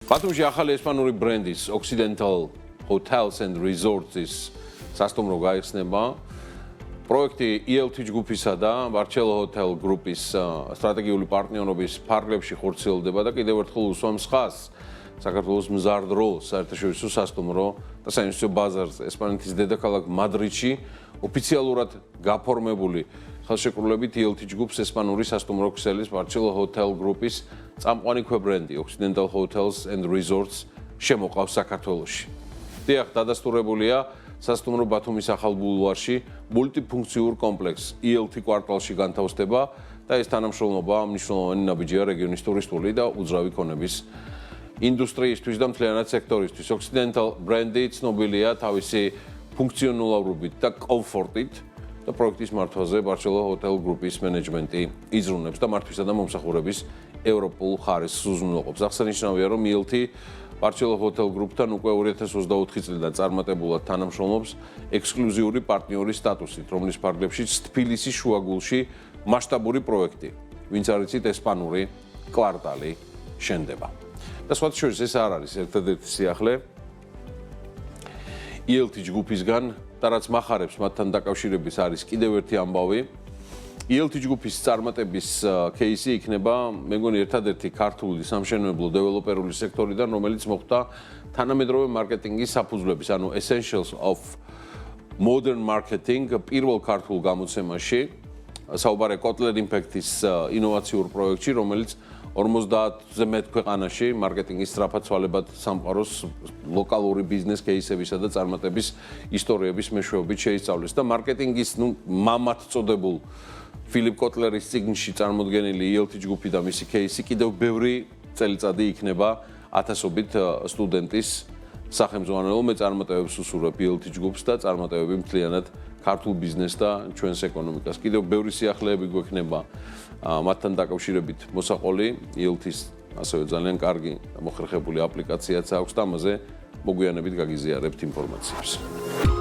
ბათუმში ახალი ესპანური ბრენდის Occidental Hotels and Resorts-ის სასტუმრო გაიხსნება. პროექტი ELT ჯგუფისა და Barcelona Hotel Group-ის სტრატეგიული პარტნიორობის ფარგლებში ხორციელდება და კიდევ ერთხელ უსვამს ხაზს საქართველოს მზარდ როლს საერთაშორისო სასტუმრო და საინვესტიციო ბაზარზე ესპანეთის დედაქალაქ მადრიდში ოფიციალურად გაფორმებული ხელშეკრულებით ELT ჯგუფს ესპანური სასტუმრო ქსელის Barcelona Hotel Group-ის წამყვანი ქვებრენდი Occidental Hotels and Resorts შემოყავს საქართველოში. დიახ, დადასტურებულია სასტუმრო ბათუმის ახალ ბულვარში მულტიფუნქციურ კომპლექს ELT კვარტალში განთავსდება და ეს თანამშრომლობა მნიშვნელოვანი ნაბიჯია რეგიონის ტურისტული და უძრავი ქონების ინდუსტრიისთვის და მთლიანად სექტორისთვის. Occidental ბრენდი ცნობილია თავისი ფუნქციონალურობით და კომფორტით და პროექტის მართვაზე Barcelona Hotel Group-ის მენეჯმენტი იზრუნებს და მართვისა და მომსახურების ევროპულ ხარისხს უზრუნველყოფს. აღსანიშნავია, რომ ELT Barcelona Hotel Group-თან უკვე 2024 წლიდან წარმატებულად თანამშრომლობს ექსკლუზიური პარტნიორის სტატუსით, რომლის ფარგლებშიც თბილისის შუაგულში მასშტაბური პროექტი, ვინც არ იცით ესპანური კვარტალი შენდება. და სხვათა შორის ეს არ არის ერთადერთი სიახლე ELT ჯგუფისგან და რაც მახარებს მათთან დაკავშირების არის კიდევ ერთი ამბავი. ELT ჯგუფის წარმატების кейსი იქნება, მე მგონი ერთადერთი ქართული სამშენებლო დეველოპერული სექტორიდან, რომელიც მოხდა თანამედროვე მარკეტინგის საფუძვლების, ანუ Essentials of Modern Marketing პირველ ქართულ გამოცემაში, საუბარია Kotler Impact-ის ინოვაციურ პროექტში, რომელიც 50-ზე მეტ ქვეყანაში მარკეტინგის სწრაფად ცვალებად სამყაროს ლოკალური ბიზნეს кейსებისა და წარმატების ისტორიების მეშვეობით შეისწავლეს და მარკეტინგის მამად წოდებულ ფილიპ კოტლერის წიგნში წარმოდგენილი ELT ჯგუფი და მისი кейსი კიდევ ბევრი წელიწადი იქნება ათასობით სტუდენტის სახელმძღვანელო. მე წარმატებებს უსურვებ ELT ჯგუფს და წარმატებები მთლიანად ქართულ ბიზნესს და ჩვენს ეკონომიკას. კიდევ ბევრი სიახლეები გვექნება მათთან დაკავშირებით მოსაყოლი ELT-ის ასევე ძალიან კარგი და მოხერხებული აპლიკაციაც აქვს და ამაზე მოგვიანებით გაგიზიარებთ ინფორმაციებს.